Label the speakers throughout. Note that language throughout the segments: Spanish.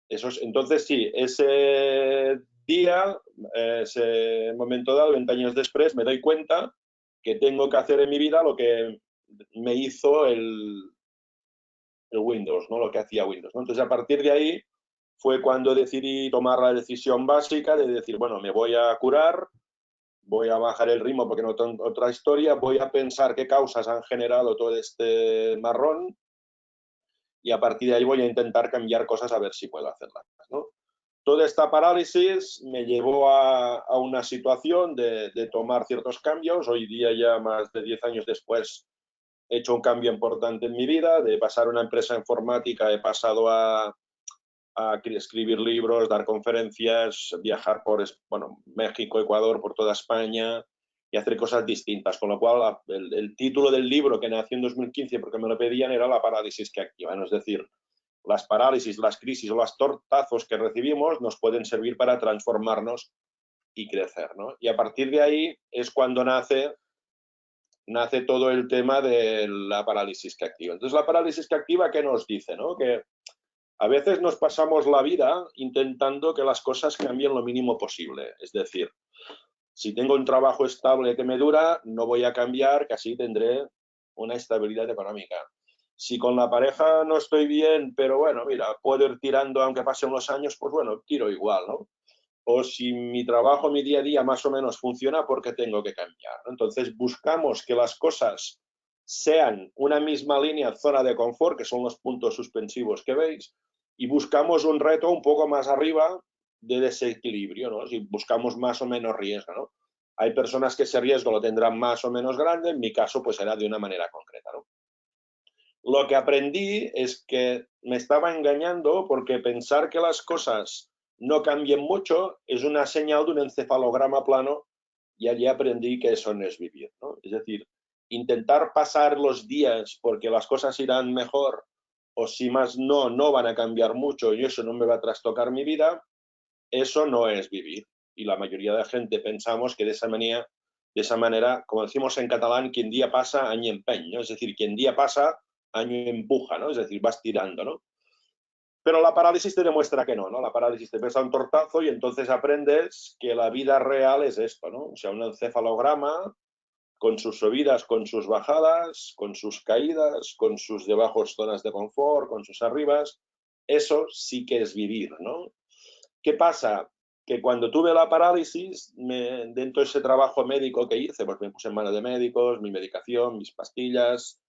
Speaker 1: Entonces sí, ese día, ese momento dado, 20 años después, me doy cuenta que tengo que hacer en mi vida lo que me hizo el Windows, ¿no? Lo que hacía Windows, ¿no? Entonces, a partir de ahí fue cuando decidí tomar la decisión básica de decir, bueno, me voy a curar, voy a bajar el ritmo porque no tengo otra historia, voy a pensar qué causas han generado todo este marrón y a partir de ahí voy a intentar cambiar cosas a ver si puedo hacerlas, ¿no? Toda esta parálisis me llevó a una situación de tomar ciertos cambios. Hoy día, ya más de 10 años después, he hecho un cambio importante en mi vida. De pasar una empresa informática, he pasado a escribir libros, dar conferencias, viajar por bueno, México, Ecuador, por toda España y hacer cosas distintas. Con lo cual, el título del libro que nació en 2015, porque me lo pedían, era La parálisis que activa, ¿no? Es decir, las parálisis, las crisis o los tortazos que recibimos nos pueden servir para transformarnos y crecer, ¿no? Y a partir de ahí es cuando nace todo el tema de la parálisis que activa. Entonces, la parálisis que activa, ¿qué nos dice? ¿No? Que a veces nos pasamos la vida intentando que las cosas cambien lo mínimo posible. Es decir, si tengo un trabajo estable que me dura, no voy a cambiar, que así tendré una estabilidad económica. Si con la pareja no estoy bien, pero bueno, mira, puedo ir tirando aunque pasen los años, pues bueno, tiro igual, ¿no? O si mi trabajo, mi día a día más o menos funciona, ¿por qué tengo que cambiar? Entonces buscamos que las cosas sean una misma línea, zona de confort, que son los puntos suspensivos que veis, y buscamos un reto un poco más arriba de desequilibrio, ¿no? Si buscamos más o menos riesgo, ¿no? Hay personas que ese riesgo lo tendrán más o menos grande, en mi caso pues será de una manera concreta, ¿no? Lo que aprendí es que me estaba engañando porque pensar que las cosas no cambien mucho es una señal de un encefalograma plano y allí aprendí que eso no es vivir, ¿no? Es decir, intentar pasar los días porque las cosas irán mejor o si más no van a cambiar mucho y eso no me va a trastocar mi vida, eso no es vivir. Y la mayoría de la gente pensamos que de esa manera, como decimos en catalán, quien día pasa, año empeño, ¿no? Es decir, quien día pasa, año empuja, ¿no? Es decir, vas tirando, ¿no? Pero la parálisis te demuestra que no, ¿no? La parálisis te pesa un tortazo y entonces aprendes que la vida real es esto, ¿no? O sea, un encefalograma con sus subidas, con sus bajadas, con sus caídas, con sus debajos zonas de confort, con sus arribas. Eso sí que es vivir, ¿no? ¿Qué pasa? Que cuando tuve la parálisis, dentro de ese trabajo médico que hice, pues me puse en manos de médicos, mi medicación, mis pastillas,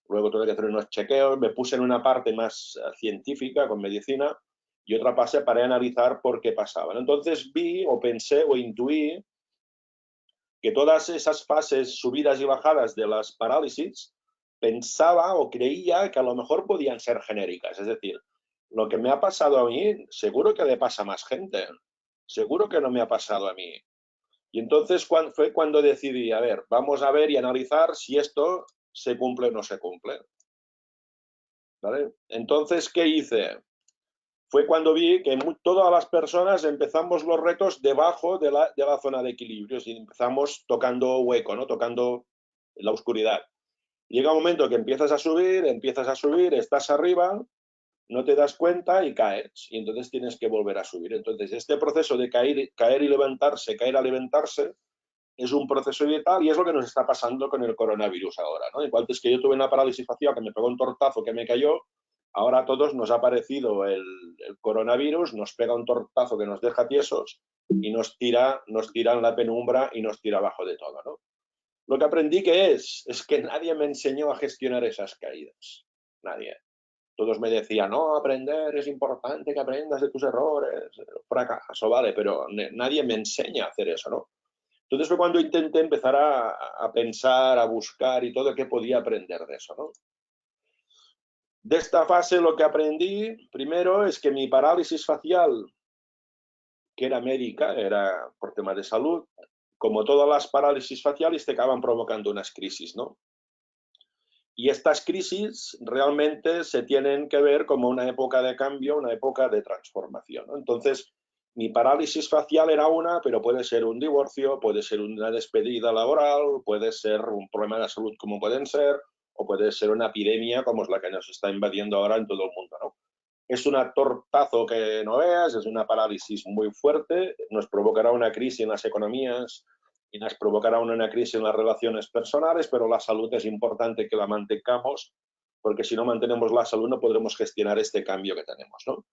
Speaker 1: luego tuve que hacer unos chequeos, me puse en una parte más científica, con medicina, y otra parte para analizar por qué pasaban. Entonces vi o pensé o intuí que todas esas fases, subidas y bajadas de las parálisis, pensaba o creía que a lo mejor podían ser genéricas. Es decir, lo que me ha pasado a mí, seguro que le pasa a más gente. Seguro que no me ha pasado a mí. Y entonces fue cuando decidí, a ver, vamos a ver y analizar si esto se cumple o no se cumple. ¿Vale? Entonces, ¿qué hice? Fue cuando vi que todas las personas empezamos los retos debajo de la zona de equilibrio, y empezamos tocando hueco, ¿no? Tocando la oscuridad. Llega un momento que empiezas a subir, estás arriba, no te das cuenta y caes, y entonces tienes que volver a subir. Entonces, este proceso de caer y levantarse, caer a levantarse, es un proceso vital y es lo que nos está pasando con el coronavirus ahora, ¿no? Igual es que yo tuve una parálisis facial que me pegó un tortazo que me cayó, ahora a todos nos ha aparecido el coronavirus, nos pega un tortazo que nos deja tiesos y nos tira en la penumbra y nos tira abajo de todo, ¿no? Lo que aprendí que es que nadie me enseñó a gestionar esas caídas. Nadie. Todos me decían, no, aprender es importante que aprendas de tus errores, fracaso, vale, pero nadie me enseña a hacer eso, ¿no? Entonces fue cuando intenté empezar a pensar, a buscar y todo qué podía aprender de eso, ¿no? De esta fase lo que aprendí primero es que mi parálisis facial, que era médica, era por temas de salud, como todas las parálisis faciales te acaban provocando unas crisis, ¿no? Y estas crisis realmente se tienen que ver como una época de cambio, una época de transformación, ¿no? Entonces, mi parálisis facial era una, pero puede ser un divorcio, puede ser una despedida laboral, puede ser un problema de salud como pueden ser, o puede ser una epidemia como es la que nos está invadiendo ahora en todo el mundo, ¿no? Es un tortazo que no veas, es una parálisis muy fuerte, nos provocará una crisis en las economías y nos provocará una crisis en las relaciones personales, pero la salud es importante que la mantengamos, porque si no mantenemos la salud no podremos gestionar este cambio que tenemos, ¿no?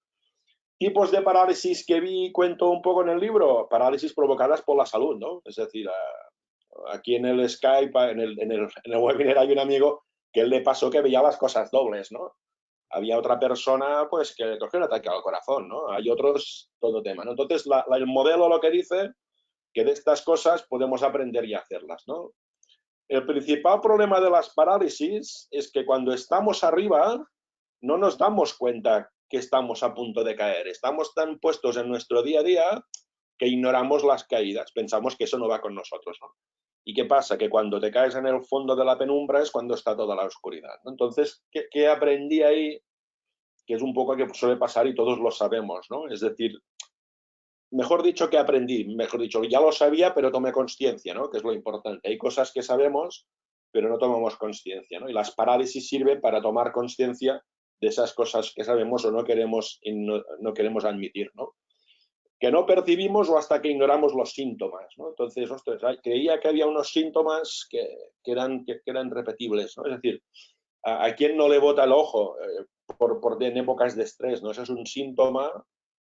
Speaker 1: Tipos de parálisis que vi, cuento un poco en el libro, parálisis provocadas por la salud, ¿no? Es decir, aquí en el Skype, en el webinar hay un amigo que él le pasó que veía las cosas dobles, ¿no? Había otra persona pues que le cogió un ataque al corazón, ¿no? Hay otros, todo tema, ¿no? Entonces, el modelo lo que dice que de estas cosas podemos aprender y hacerlas, ¿no? El principal problema de las parálisis es que cuando estamos arriba no nos damos cuenta que estamos a punto de caer. Estamos tan puestos en nuestro día a día que ignoramos las caídas. Pensamos que eso no va con nosotros, ¿no? ¿Y qué pasa? Que cuando te caes en el fondo de la penumbra es cuando está toda la oscuridad, ¿no? Entonces, ¿qué aprendí ahí? Que es un poco que suele pasar y todos lo sabemos, ¿no? Es decir, mejor dicho que aprendí, mejor dicho, ya lo sabía, pero tomé conciencia, ¿no? Que es lo importante. Hay cosas que sabemos, pero no tomamos conciencia, ¿no? Y las parálisis sirven para tomar conciencia de esas cosas que sabemos o no queremos, no queremos admitir, ¿no? Que no percibimos o hasta que ignoramos los síntomas, ¿no? Entonces, ostras, creía que había unos síntomas que eran repetibles, ¿no? Es decir, ¿a quién no le bota el ojo en épocas de estrés, ¿no? Eso es un síntoma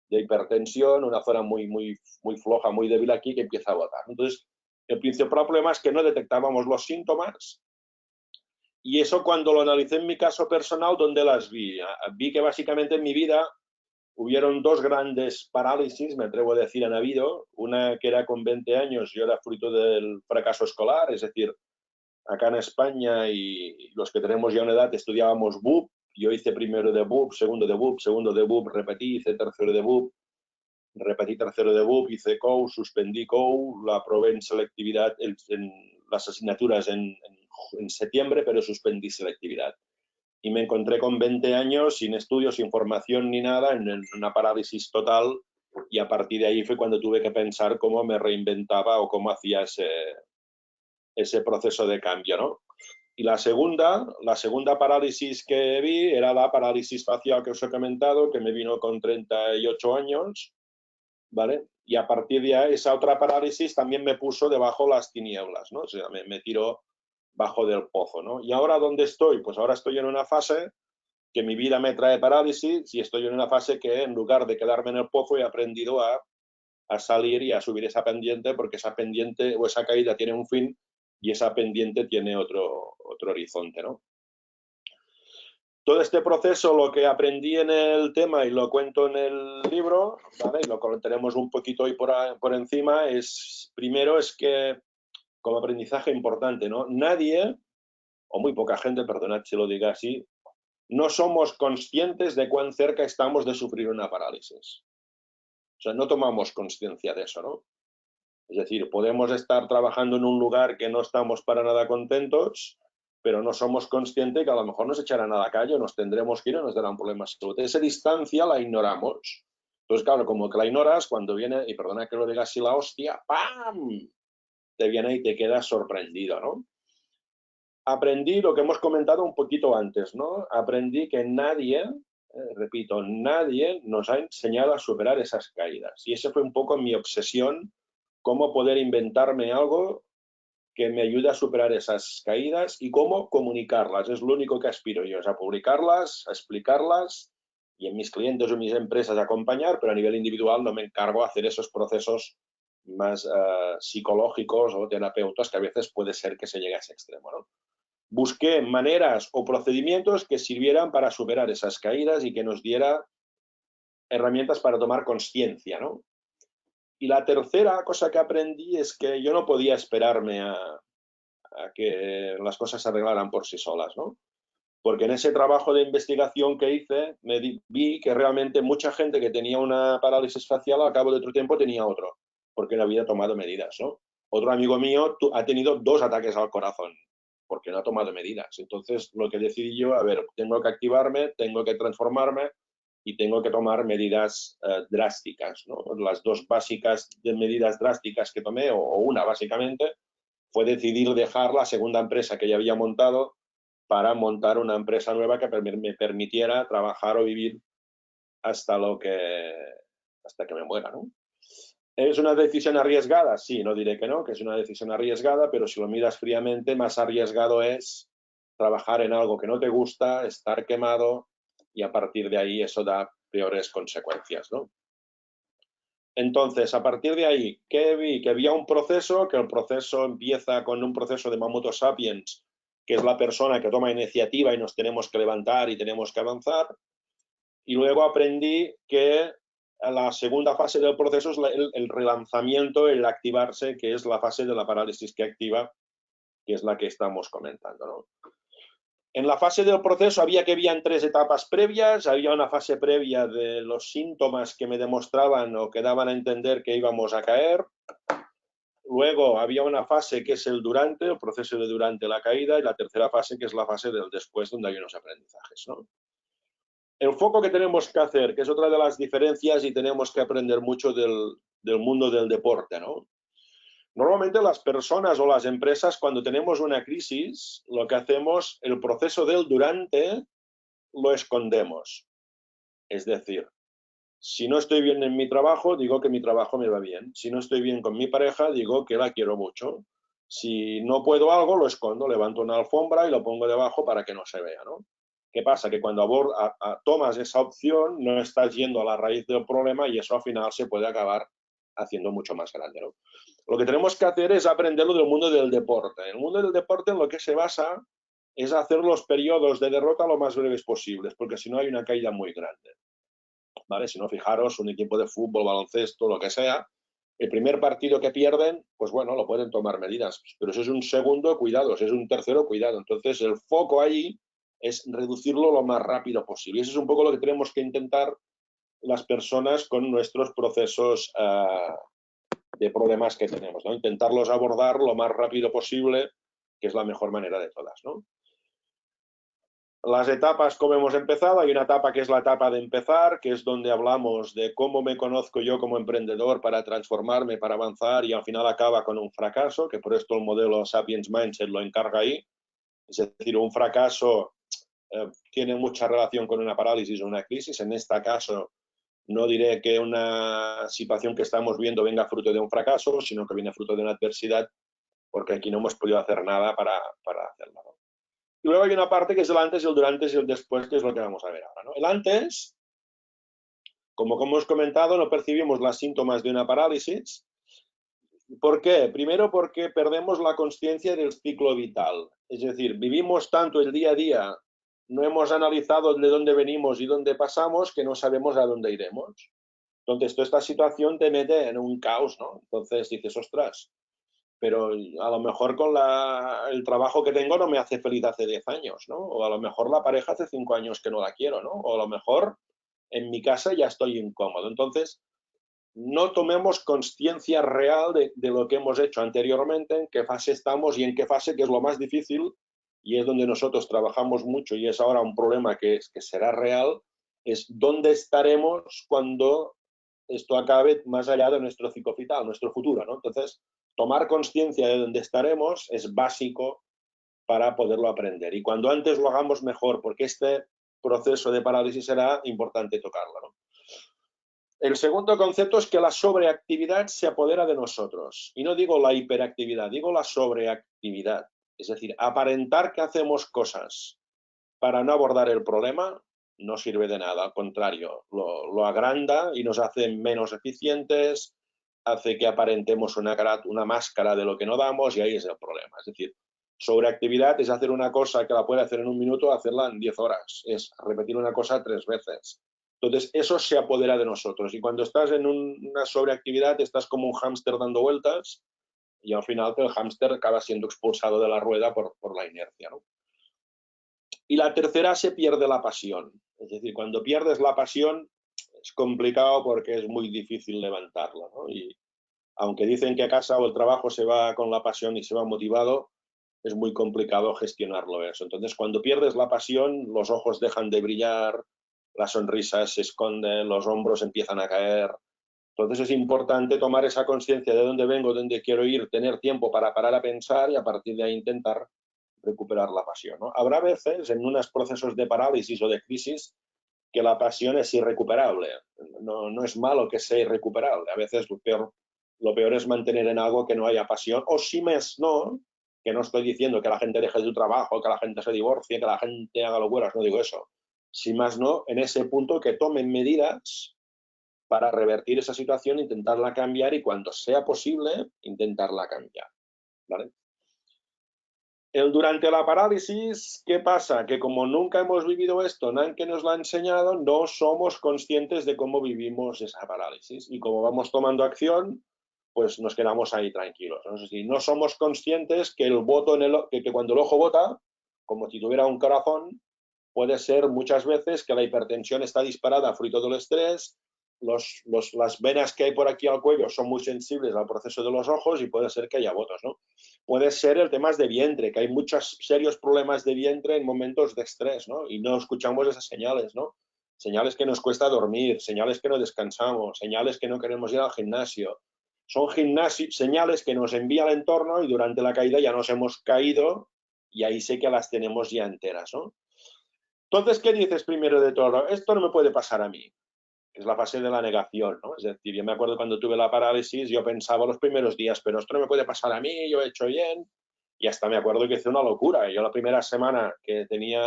Speaker 1: de hipertensión, una zona muy floja, muy débil aquí que empieza a botar. Entonces, el principal problema es que no detectábamos los síntomas y eso cuando lo analicé en mi caso personal, ¿dónde las vi? Vi que básicamente en mi vida hubieron dos grandes parálisis, me atrevo a decir, han habido. Una que era con 20 años, yo era fruto del fracaso escolar, es decir, acá en España y los que tenemos ya una edad estudiábamos BUP, yo hice primero de BUP, segundo de BUP, repetí, hice tercero de BUP, repetí tercero de BUP, hice COU, suspendí COU, la aprobé en selectividad, en las asignaturas en septiembre, pero suspendí selectividad. Y me encontré con 20 años sin estudios, sin formación ni nada, en una parálisis total, y a partir de ahí fue cuando tuve que pensar cómo me reinventaba o cómo hacía ese proceso de cambio, ¿no? Y la segunda parálisis que vi era la parálisis facial que os he comentado, que me vino con 38 años, ¿vale? Y a partir de ahí, esa otra parálisis también me puso debajo las tinieblas, ¿no? O sea, me tiró bajo del pozo, ¿no? ¿Y ahora dónde estoy? Pues ahora estoy en una fase que mi vida me trae parálisis y estoy en una fase que en lugar de quedarme en el pozo he aprendido a salir y a subir esa pendiente, porque esa pendiente o esa caída tiene un fin y esa pendiente tiene otro horizonte, ¿no? Todo este proceso, lo que aprendí en el tema y lo cuento en el libro, ¿vale? Y lo comentaremos un poquito hoy por encima, primero es que, como aprendizaje importante, ¿no? Nadie, o muy poca gente, perdonad si lo diga así, no somos conscientes de cuán cerca estamos de sufrir una parálisis. O sea, no tomamos conciencia de eso, ¿no? Es decir, podemos estar trabajando en un lugar que no estamos para nada contentos, pero no somos conscientes que a lo mejor nos echarán a la calle, nos tendremos que ir o nos darán problemas de salud. Esa distancia la ignoramos. Entonces, claro, como que la ignoras, cuando viene, y perdona que lo diga así, la hostia, ¡pam! Te viene y te quedas sorprendido, ¿no? Aprendí lo que hemos comentado un poquito antes, ¿no? Aprendí que nadie, repito, nadie nos ha enseñado a superar esas caídas. Y esa fue un poco mi obsesión, cómo poder inventarme algo que me ayude a superar esas caídas y cómo comunicarlas. Es lo único que aspiro yo, es a publicarlas, a explicarlas y en mis clientes o mis empresas a acompañar, pero a nivel individual no me encargo de hacer esos procesos más psicológicos o terapeutas que a veces puede ser que se llegue a ese extremo, ¿no? Busqué maneras o procedimientos que sirvieran para superar esas caídas y que nos diera herramientas para tomar conciencia, ¿no? Y la tercera cosa que aprendí es que yo no podía esperarme a que las cosas se arreglaran por sí solas, ¿no? Porque en ese trabajo de investigación que hice, vi que realmente mucha gente que tenía una parálisis facial al cabo de otro tiempo tenía otro, porque no había tomado medidas, ¿no? Otro amigo mío ha tenido 2 ataques al corazón, porque no ha tomado medidas. Entonces, lo que decidí yo, a ver, tengo que activarme, tengo que transformarme y tengo que tomar medidas drásticas, ¿no? Las 2 básicas de medidas drásticas que tomé, o una básicamente, fue decidir dejar la segunda empresa que ya había montado para montar una empresa nueva que me permitiera trabajar o vivir hasta que me muera, ¿no? ¿Es una decisión arriesgada? Sí, no diré que no, que es una decisión arriesgada, pero si lo miras fríamente, más arriesgado es trabajar en algo que no te gusta, estar quemado y a partir de ahí eso da peores consecuencias, ¿no? Entonces, a partir de ahí, ¿qué vi? Que había un proceso, que el proceso empieza con un proceso de Mamoto Sapiens, que es la persona que toma iniciativa y nos tenemos que levantar y tenemos que avanzar. Y luego aprendí que la segunda fase del proceso es el relanzamiento, el activarse, que es la fase de la parálisis que activa, que es la que estamos comentando, ¿no? En la fase del proceso habían 3 etapas previas. Había una fase previa de los síntomas que me demostraban o que daban a entender que íbamos a caer. Luego había una fase que es el durante, el proceso de durante la caída, y la tercera fase que es la fase del después, donde hay unos aprendizajes, ¿no? El foco que tenemos que hacer, que es otra de las diferencias y tenemos que aprender mucho del mundo del deporte, ¿no? Normalmente las personas o las empresas, cuando tenemos una crisis, lo que hacemos, el proceso del durante lo escondemos. Es decir, si no estoy bien en mi trabajo, digo que mi trabajo me va bien. Si no estoy bien con mi pareja, digo que la quiero mucho. Si no puedo algo, lo escondo, levanto una alfombra y lo pongo debajo para que no se vea, ¿no? ¿Qué pasa? Que cuando tomas esa opción, no estás yendo a la raíz del problema y eso al final se puede acabar haciendo mucho más grande, ¿no? Lo que tenemos que hacer es aprenderlo del mundo del deporte. El mundo del deporte en lo que se basa es hacer los periodos de derrota lo más breves posibles, porque si no hay una caída muy grande, ¿vale? Si no, fijaros, un equipo de fútbol, baloncesto, lo que sea, el primer partido que pierden, pues bueno, lo pueden tomar medidas, pero eso es un segundo, cuidado, si es un tercero, cuidado. Entonces, el foco allí es reducirlo lo más rápido posible. Y eso es un poco lo que tenemos que intentar las personas con nuestros procesos de problemas que tenemos, ¿no? Intentarlos abordar lo más rápido posible, que es la mejor manera de todas, ¿no? Las etapas, como hemos empezado, hay una etapa que es la etapa de empezar, que es donde hablamos de cómo me conozco yo como emprendedor para transformarme, para avanzar, y al final acaba con un fracaso, que por esto el modelo Sapiens Mindset lo encarga ahí. Es decir, un fracaso tiene mucha relación con una parálisis o una crisis. En este caso, no diré que una situación que estamos viendo venga fruto de un fracaso, sino que viene fruto de una adversidad, porque aquí no hemos podido hacer nada para hacerlo, ¿no? Y luego hay una parte que es el antes, el durante y el después, que es lo que vamos a ver ahora, ¿no? El antes, como hemos comentado, no percibimos los síntomas de una parálisis. ¿Por qué? Primero porque perdemos la conciencia del ciclo vital. Es decir, vivimos tanto el día a día, no hemos analizado de dónde venimos y dónde pasamos, que no sabemos a dónde iremos. Entonces, toda esta situación te mete en un caos, ¿no? Entonces dices, ostras, pero a lo mejor con el trabajo que tengo no me hace feliz hace 10 años, ¿no? O a lo mejor la pareja hace 5 años que no la quiero, ¿no? O a lo mejor en mi casa ya estoy incómodo. Entonces, no tomemos conciencia real de lo que hemos hecho anteriormente, en qué fase estamos y en qué fase, que es lo más difícil, y es donde nosotros trabajamos mucho y es ahora un problema que será real, es dónde estaremos cuando esto acabe más allá de nuestro ciclo vital, nuestro futuro, ¿no? Entonces, tomar conciencia de dónde estaremos es básico para poderlo aprender. Y cuando antes lo hagamos mejor, porque este proceso de parálisis será importante tocarlo, ¿no? El segundo concepto es que la sobreactividad se apodera de nosotros. Y no digo la hiperactividad, digo la sobreactividad. Es decir, aparentar que hacemos cosas para no abordar el problema no sirve de nada. Al contrario, lo agranda y nos hace menos eficientes, hace que aparentemos una máscara de lo que no damos y ahí es el problema. Es decir, sobreactividad es hacer una cosa que la puede hacer en un minuto, hacerla en 10 horas. Es repetir una cosa 3 veces. Entonces, eso se apodera de nosotros. Y cuando estás en una sobreactividad, estás como un hámster dando vueltas y al final el hámster acaba siendo expulsado de la rueda por la inercia, ¿no? Y la tercera, se pierde la pasión. Es decir, cuando pierdes la pasión es complicado porque es muy difícil levantarla, ¿no? Y aunque dicen que a casa o el trabajo se va con la pasión y se va motivado, es muy complicado gestionarlo eso. Entonces, cuando pierdes la pasión, los ojos dejan de brillar, la sonrisa se esconde, los hombros empiezan a caer. Entonces es importante tomar esa conciencia de dónde vengo, dónde quiero ir, tener tiempo para parar a pensar y a partir de ahí intentar recuperar la pasión, ¿no? Habrá veces en unos procesos de parálisis o de crisis que la pasión es irrecuperable. No es malo que sea irrecuperable. A veces lo peor es mantener en algo que no haya pasión, o si más no, que no estoy diciendo que la gente deje su trabajo, que la gente se divorcie, que la gente haga locuras, no digo eso. Si más no, en ese punto que tomen medidas para revertir esa situación, intentarla cambiar y cuando sea posible, intentarla cambiar. ¿Vale? Durante la parálisis, ¿qué pasa? Que como nunca hemos vivido esto, nadie nos lo ha enseñado, no somos conscientes de cómo vivimos esa parálisis. Y como vamos tomando acción, pues nos quedamos ahí tranquilos, ¿no? Es decir, no somos conscientes que el voto que cuando el ojo vota, como si tuviera un corazón, puede ser muchas veces que la hipertensión está disparada fruto del estrés, las venas que hay por aquí al cuello son muy sensibles al proceso de los ojos y puede ser que haya votos, ¿no? Puede ser el tema de vientre, que hay muchos serios problemas de vientre en momentos de estrés, ¿no? Y no escuchamos esas señales, ¿no? Señales que nos cuesta dormir, señales que no descansamos, señales que no queremos ir al gimnasio. Son señales que nos envía el entorno y durante la caída ya nos hemos caído y ahí sé que las tenemos ya enteras, ¿no? Entonces, ¿qué dices primero de todo? Esto no me puede pasar a mí, que es la fase de la negación, ¿no? Es decir, yo me acuerdo cuando tuve la parálisis, yo pensaba los primeros días, pero esto no me puede pasar a mí, yo he hecho bien, y hasta me acuerdo que hice una locura. Yo la primera semana que tenía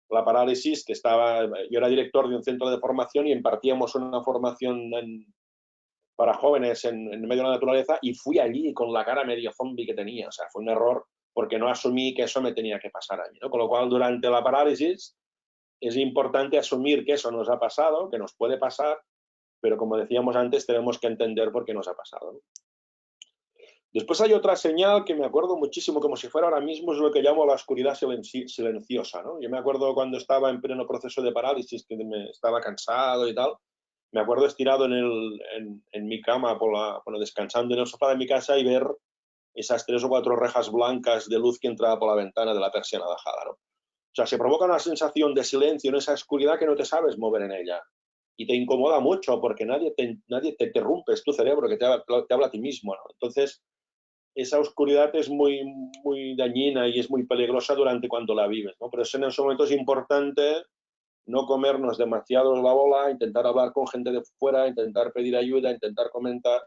Speaker 1: la parálisis, yo era director de un centro de formación y impartíamos una formación para jóvenes en medio de la naturaleza y fui allí con la cara medio zombie que tenía, o sea, fue un error porque no asumí que eso me tenía que pasar a mí, ¿no? Con lo cual, durante la parálisis, es importante asumir que eso nos ha pasado, que nos puede pasar, pero como decíamos antes, tenemos que entender por qué nos ha pasado, ¿no? Después hay otra señal que me acuerdo muchísimo, como si fuera ahora mismo, es lo que llamo la oscuridad silenciosa, ¿no? Yo me acuerdo cuando estaba en pleno proceso de parálisis, que estaba cansado y tal, me acuerdo estirado en mi cama, descansando en el sofá de mi casa y ver esas 3 o 4 rejas blancas de luz que entraba por la ventana de la persiana bajada, ¿no? O sea, se provoca una sensación de silencio en esa oscuridad que no te sabes mover en ella. Y te incomoda mucho porque nadie te interrumpe, es tu cerebro que te habla a ti mismo, ¿no? Entonces, esa oscuridad es muy, muy dañina y es muy peligrosa durante cuando la vives, ¿no? Pero en ese momento es importante no comernos demasiado la bola, intentar hablar con gente de fuera, intentar pedir ayuda, intentar comentar.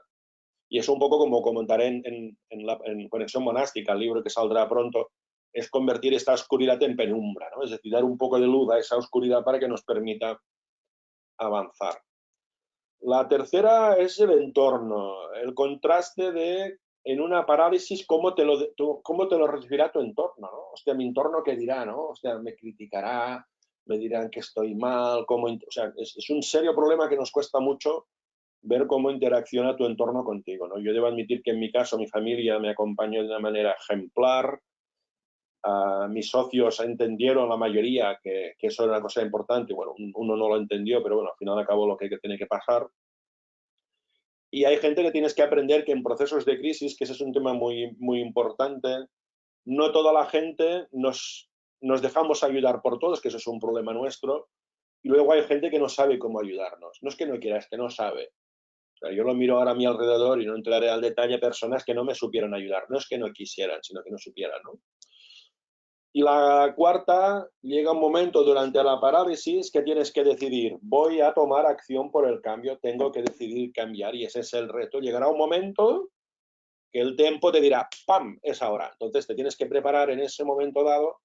Speaker 1: Y eso un poco como comentaré en Conexión Monástica, el libro que saldrá pronto, es convertir esta oscuridad en penumbra, ¿no? Es decir, dar un poco de luz a esa oscuridad para que nos permita avanzar. La tercera es el entorno, el contraste de, en una parálisis, cómo te lo recibirá tu entorno, ¿no? Hostia, mi entorno qué dirá, ¿no? Hostia, me criticará, me dirán que estoy mal, o sea, es un serio problema que nos cuesta mucho ver cómo interacciona tu entorno contigo, ¿no? Yo debo admitir que en mi caso mi familia me acompañó de una manera ejemplar, mis socios entendieron la mayoría que eso era una cosa importante, bueno, uno no lo entendió, pero bueno, al final acabó lo que tiene que pasar. Y hay gente que tienes que aprender que en procesos de crisis, que ese es un tema muy, muy importante, no toda la gente nos dejamos ayudar por todos, que eso es un problema nuestro, y luego hay gente que no sabe cómo ayudarnos. No es que no quiera, es que no sabe. O sea, yo lo miro ahora a mi alrededor y no entraré al detalle, personas que no me supieron ayudar. No es que no quisieran, sino que no supieran, ¿no? Y la cuarta, llega un momento durante la parálisis que tienes que decidir, voy a tomar acción por el cambio, tengo que decidir cambiar y ese es el reto. Llegará un momento que el tiempo te dirá, ¡pam!, es ahora. Entonces te tienes que preparar en ese momento dado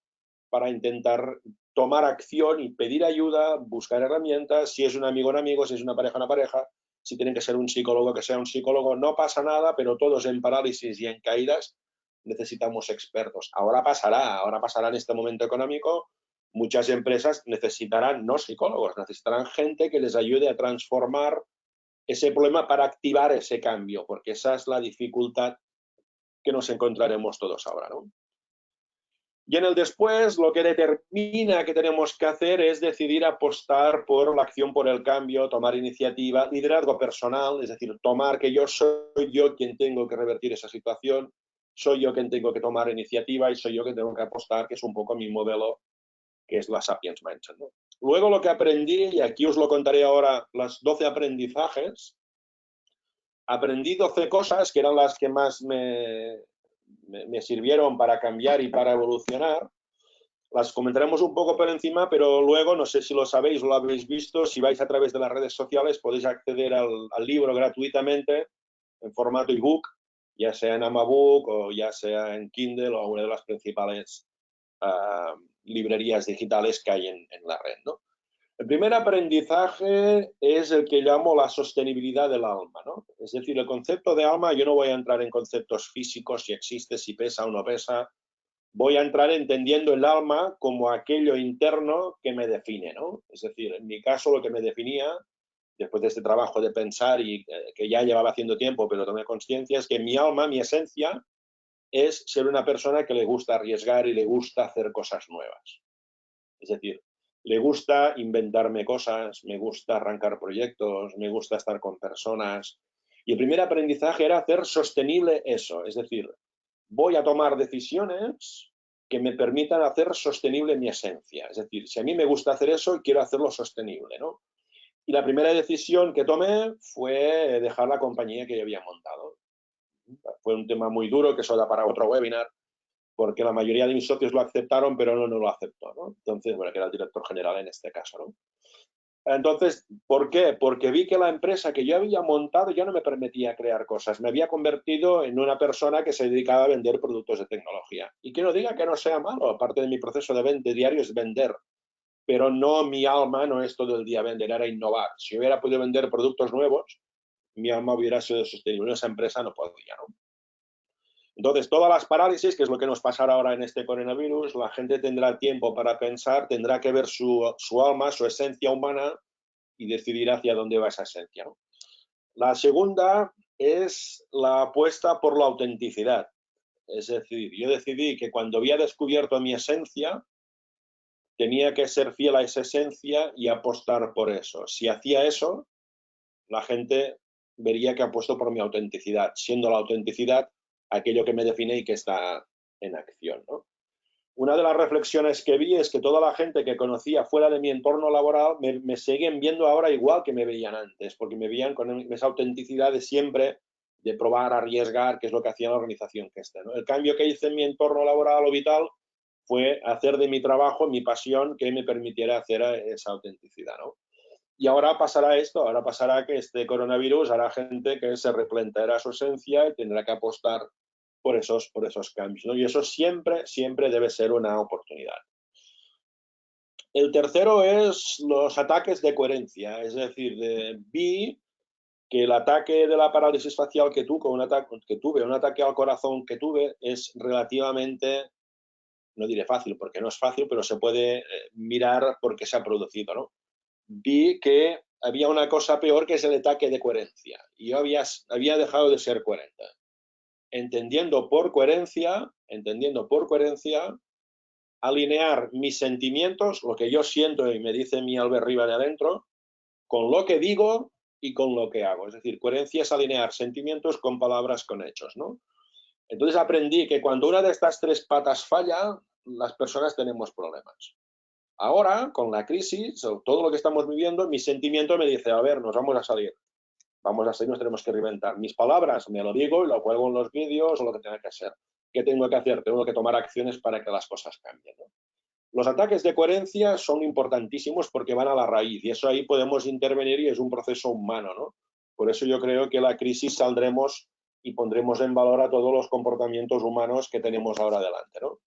Speaker 1: para intentar tomar acción y pedir ayuda, buscar herramientas, si es un amigo, si es una pareja, si tiene que ser un psicólogo, que sea un psicólogo, no pasa nada, pero todos en parálisis y en caídas necesitamos expertos. Ahora pasará en este momento económico, muchas empresas necesitarán no psicólogos, necesitarán gente que les ayude a transformar ese problema para activar ese cambio, porque esa es la dificultad que nos encontraremos todos ahora, ¿no? Y en el después, lo que determina que tenemos que hacer es decidir apostar por la acción por el cambio, tomar iniciativa, liderazgo personal, es decir, tomar que soy yo quien tengo que revertir esa situación, soy yo quien tengo que tomar iniciativa y soy yo quien tengo que apostar, que es un poco mi modelo, que es la Sapiens Mindset, ¿no? Luego lo que aprendí, y aquí os lo contaré ahora, las 12 aprendizajes, aprendí 12 cosas que eran las que más me sirvieron para cambiar y para evolucionar. Las comentaremos un poco por encima, pero luego, no sé si lo sabéis o lo habéis visto, si vais a través de las redes sociales podéis acceder al libro gratuitamente en formato ebook, ya sea en Amabook o ya sea en Kindle o una de las principales librerías digitales que hay en la red, ¿no? El primer aprendizaje es el que llamo la sostenibilidad del alma, ¿no? Es decir, el concepto de alma, yo no voy a entrar en conceptos físicos, si existe, si pesa o no pesa. Voy a entrar entendiendo el alma como aquello interno que me define, ¿no? Es decir, en mi caso lo que me definía, después de este trabajo de pensar y que ya llevaba haciendo tiempo, pero tomé conciencia, es que mi alma, mi esencia, es ser una persona que le gusta arriesgar y le gusta hacer cosas nuevas. Es decir, le gusta inventarme cosas, me gusta arrancar proyectos, me gusta estar con personas. Y el primer aprendizaje era hacer sostenible eso, es decir, voy a tomar decisiones que me permitan hacer sostenible mi esencia. Es decir, si a mí me gusta hacer eso, quiero hacerlo sostenible, ¿no? Y la primera decisión que tomé fue dejar la compañía que yo había montado. Fue un tema muy duro, que eso da para otro webinar, porque la mayoría de mis socios lo aceptaron, pero no lo aceptó, ¿no? Entonces, bueno, que era el director general en este caso, ¿no? Entonces, ¿por qué? Porque vi que la empresa que yo había montado ya no me permitía crear cosas. Me había convertido en una persona que se dedicaba a vender productos de tecnología. Y que no diga que no sea malo, aparte de mi proceso de venta diario es vender. Pero no, mi alma no es todo el día vender, era innovar. Si hubiera podido vender productos nuevos, mi alma hubiera sido sostenible. Esa empresa no podía, ¿no? Entonces, todas las parálisis, que es lo que nos pasará ahora en este coronavirus, la gente tendrá tiempo para pensar, tendrá que ver su alma, su esencia humana y decidir hacia dónde va esa esencia, ¿no? La segunda es la apuesta por la autenticidad. Es decir, yo decidí que cuando había descubierto mi esencia, tenía que ser fiel a esa esencia y apostar por eso. Si hacía eso, la gente vería que apuesto por mi autenticidad, siendo la autenticidad aquello que me define y que está en acción, ¿no? Una de las reflexiones que vi es que toda la gente que conocía fuera de mi entorno laboral me siguen viendo ahora igual que me veían antes, porque me veían con esa autenticidad de siempre, de probar, arriesgar, que es lo que hacía la organización que esté, ¿no? El cambio que hice en mi entorno laboral o vital fue hacer de mi trabajo mi pasión que me permitiera hacer esa autenticidad, ¿no? Y ahora pasará esto, ahora pasará que este coronavirus hará gente que se replanteará su esencia y tendrá que apostar por esos cambios, ¿no? Y eso siempre, siempre debe ser una oportunidad. El tercero es los ataques de coherencia, es decir, vi que el ataque de la parálisis facial que tuve, un ataque al corazón que tuve, es relativamente, no diré fácil porque no es fácil, pero se puede mirar por qué se ha producido, ¿no? Vi que había una cosa peor que es el ataque de coherencia. Y yo había dejado de ser coherente. Entendiendo por coherencia, alinear mis sentimientos, lo que yo siento y me dice mi Albert Riba de adentro, con lo que digo y con lo que hago. Es decir, coherencia es alinear sentimientos con palabras, con hechos, ¿no? Entonces aprendí que cuando una de estas tres patas falla, las personas tenemos problemas. Ahora, con la crisis, o todo lo que estamos viviendo, mi sentimiento me dice, a ver, nos vamos a salir, nos tenemos que reinventar. Mis palabras me lo digo y lo cuelgo en los vídeos o lo que tenga que hacer. ¿Qué tengo que hacer? Tengo que tomar acciones para que las cosas cambien, ¿no? Los ataques de coherencia son importantísimos porque van a la raíz y eso ahí podemos intervenir y es un proceso humano, ¿no? Por eso yo creo que la crisis saldremos y pondremos en valor a todos los comportamientos humanos que tenemos ahora delante, ¿no?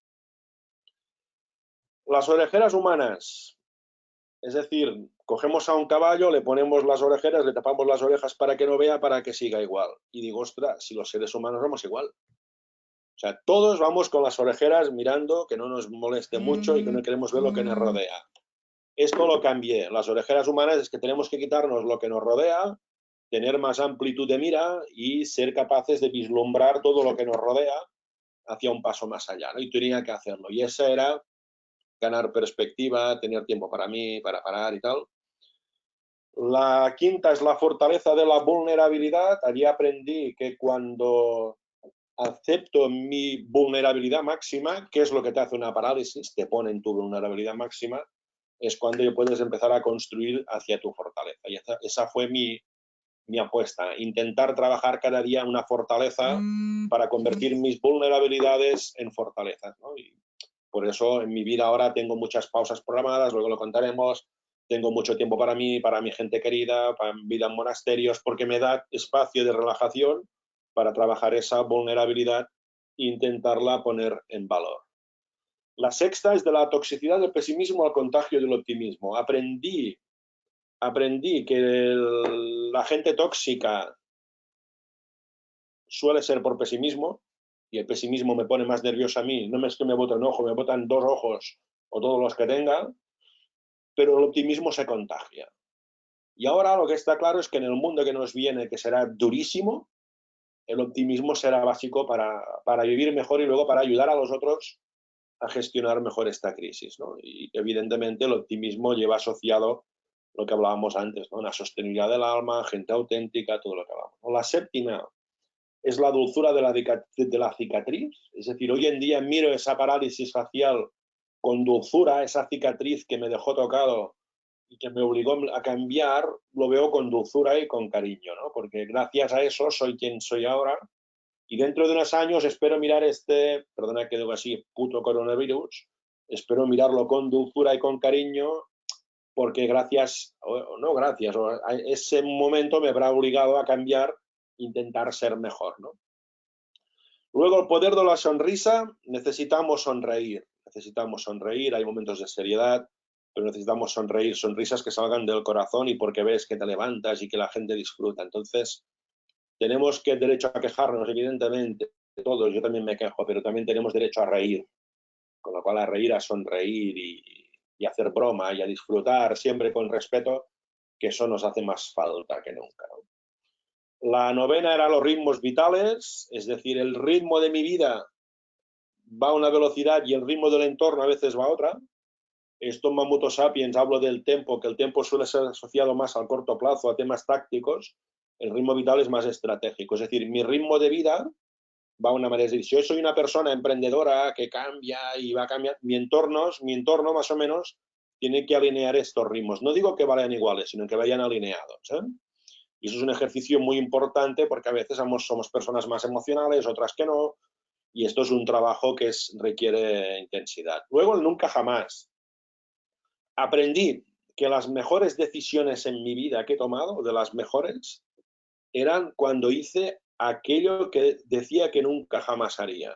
Speaker 1: Las orejeras humanas, es decir, cogemos a un caballo, le ponemos las orejeras, le tapamos las orejas para que no vea, para que siga igual. Y digo, ostras, si los seres humanos somos igual. O sea, todos vamos con las orejeras mirando, que no nos moleste mucho y que no queremos ver lo que nos rodea. Esto lo cambié. Las orejeras humanas es que tenemos que quitarnos lo que nos rodea, tener más amplitud de mira y ser capaces de vislumbrar todo lo que nos rodea hacia un paso más allá, ¿no? Y tenía que hacerlo. Y esa era ganar perspectiva, tener tiempo para mí, para parar y tal. La quinta es la fortaleza de la vulnerabilidad. Allí aprendí que cuando acepto mi vulnerabilidad máxima, ¿qué es lo que te hace una parálisis? Te pone en tu vulnerabilidad máxima, es cuando puedes empezar a construir hacia tu fortaleza. Y esa fue mi apuesta, intentar trabajar cada día una fortaleza para convertir mis vulnerabilidades en fortalezas, ¿no? Y Por eso en mi vida ahora tengo muchas pausas programadas, luego lo contaremos, tengo mucho tiempo para mí, para mi gente querida, para mi vida en monasterios, porque me da espacio de relajación para trabajar esa vulnerabilidad e intentarla poner en valor. La sexta es de la toxicidad del pesimismo al contagio del optimismo. Aprendí que la gente tóxica suele ser por pesimismo, y el pesimismo me pone más nervioso a mí. No es que me bota un ojo, me botan dos ojos o todos los que tenga, pero el optimismo se contagia. Y ahora lo que está claro es que en el mundo que nos viene, que será durísimo, el optimismo será básico para vivir mejor y luego para ayudar a los otros a gestionar mejor esta crisis, ¿no? Y evidentemente el optimismo lleva asociado lo que hablábamos antes, ¿no? Una sostenibilidad del alma, gente auténtica, todo lo que hablamos. La séptima es la dulzura de la cicatriz, es decir, hoy en día miro esa parálisis facial con dulzura, esa cicatriz que me dejó tocado y que me obligó a cambiar, lo veo con dulzura y con cariño, ¿no? Porque gracias a eso soy quien soy ahora, y dentro de unos años espero mirar perdona que digo así, puto coronavirus, espero mirarlo con dulzura y con cariño, porque ese momento me habrá obligado a cambiar, intentar ser mejor, ¿no? Luego, el poder de la sonrisa, necesitamos sonreír, hay momentos de seriedad, pero necesitamos sonreír, sonrisas que salgan del corazón y porque ves que te levantas y que la gente disfruta. Entonces, tenemos derecho a quejarnos, evidentemente, todos, yo también me quejo, pero también tenemos derecho a reír, con lo cual a reír, a sonreír y a hacer broma y a disfrutar siempre con respeto, que eso nos hace más falta que nunca, ¿no? La novena era los ritmos vitales, es decir, el ritmo de mi vida va a una velocidad y el ritmo del entorno a veces va a otra. Esto en Mamuto Sapiens hablo del tempo, que el tempo suele ser asociado más al corto plazo, a temas tácticos. El ritmo vital es más estratégico, es decir, mi ritmo de vida va a una manera. Es decir, si yo soy una persona emprendedora que cambia y va a cambiar, mi entorno más o menos tiene que alinear estos ritmos. No digo que vayan iguales, sino que vayan alineados, ¿eh? Y eso es un ejercicio muy importante porque a veces somos personas más emocionales, otras que no, y esto es un trabajo que requiere intensidad. Luego, el nunca jamás. Aprendí que las mejores decisiones en mi vida que he tomado, de las mejores, eran cuando hice aquello que decía que nunca jamás haría.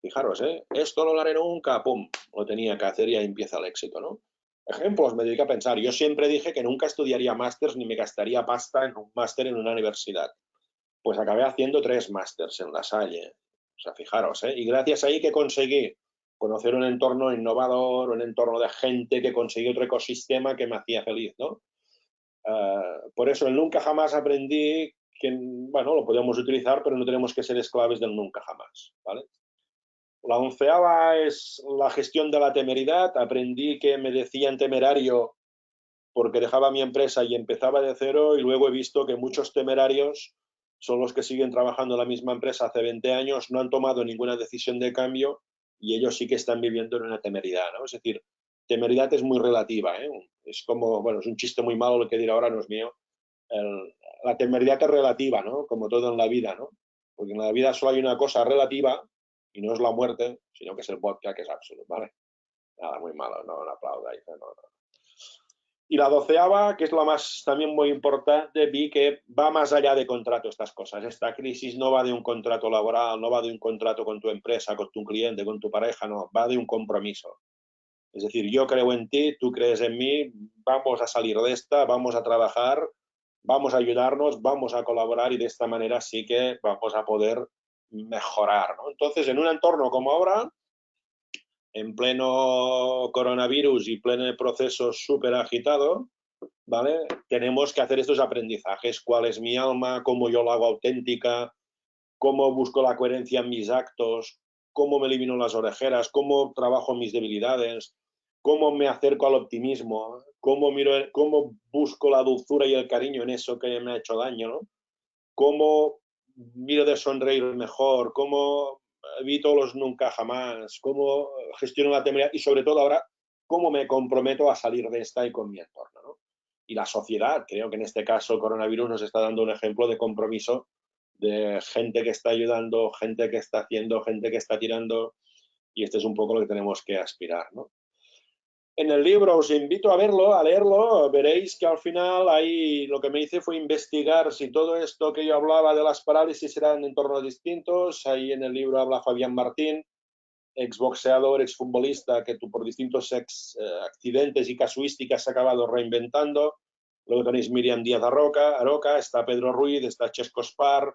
Speaker 1: Fijaros, esto no lo haré nunca, pum, lo tenía que hacer y ahí empieza el éxito, ¿no? Ejemplos, me dediqué a pensar. Yo siempre dije que nunca estudiaría másters ni me gastaría pasta en un máster en una universidad. Pues acabé haciendo 3 másters en La Salle. O sea, fijaros, y gracias a ahí que conseguí conocer un entorno innovador, un entorno de gente, que conseguí otro ecosistema que me hacía feliz, ¿no? Por eso el nunca jamás aprendí que, bueno, lo podemos utilizar, pero no tenemos que ser esclavos del nunca jamás, ¿vale? La onceava es la gestión de la temeridad. Aprendí que me decían temerario porque dejaba mi empresa y empezaba de cero, y luego he visto que muchos temerarios son los que siguen trabajando en la misma empresa hace 20 años, no han tomado ninguna decisión de cambio y ellos sí que están viviendo en una temeridad, ¿no? Es decir, temeridad es muy relativa, ¿eh? Es como, bueno, es un chiste muy malo lo que diré ahora, no es mío. La temeridad es relativa, ¿no? Como todo en la vida, ¿no? Porque en la vida solo hay una cosa relativa y no es la muerte, sino que es el vodka, que es absoluto, ¿vale? Nada, muy malo, no aplaudáis, no. Y la doceava, que es la más también muy importante, vi que va más allá de contrato estas cosas. Esta crisis no va de un contrato laboral, no va de un contrato con tu empresa, con tu cliente, con tu pareja, no, va de un compromiso. Es decir, yo creo en ti, tú crees en mí, vamos a salir de esta, vamos a trabajar, vamos a ayudarnos, vamos a colaborar y de esta manera sí que vamos a poder mejorar, ¿no? Entonces, en un entorno como ahora, en pleno coronavirus y pleno proceso súper agitado, ¿vale? Tenemos que hacer estos aprendizajes. ¿Cuál es mi alma? ¿Cómo yo la hago auténtica? ¿Cómo busco la coherencia en mis actos? ¿Cómo me elimino las orejeras? ¿Cómo trabajo mis debilidades? ¿Cómo me acerco al optimismo? ¿Cómo busco la dulzura y el cariño en eso que me ha hecho daño, ¿no? ¿Cómo miro de sonreír mejor? ¿Cómo evito los nunca jamás? ¿Cómo gestiono la temeridad? Y sobre todo ahora, ¿cómo me comprometo a salir de esta y con mi entorno, ¿no? Y la sociedad, creo que en este caso el coronavirus nos está dando un ejemplo de compromiso, de gente que está ayudando, gente que está haciendo, gente que está tirando. Y este es un poco lo que tenemos que aspirar, ¿no? En el libro os invito a verlo, a leerlo, veréis que al final ahí lo que me hice fue investigar si todo esto que yo hablaba de las parálisis eran en entornos distintos. Ahí en el libro habla Fabián Martín, exboxeador, exfutbolista, que tú por distintos accidentes y casuísticas se ha acabado reinventando. Luego tenéis Miriam Díaz Aroca, está Pedro Ruiz, está Chesco Spar,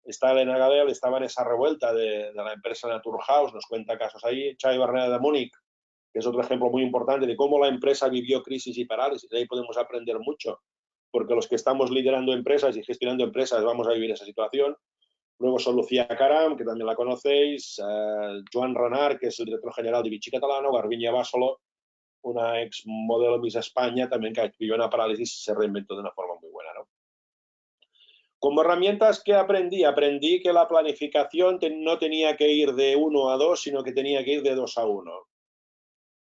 Speaker 1: está Elena Gadel, estaba en esa revuelta de la empresa Naturhaus, nos cuenta casos ahí. Xavi Berneda de Múnich, que es otro ejemplo muy importante de cómo la empresa vivió crisis y parálisis. De ahí podemos aprender mucho, porque los que estamos liderando empresas y gestionando empresas vamos a vivir esa situación. Luego son Lucía Caram, que también la conocéis, Joan Renard, que es el director general de Vichy Catalano, Garbiñe Básolo, una ex modelo Miss España, también que vivió una parálisis y se reinventó de una forma muy buena, ¿no? Como herramientas, ¿qué aprendí? Aprendí que la planificación no tenía que ir de 1 a 2, sino que tenía que ir de 2 a 1.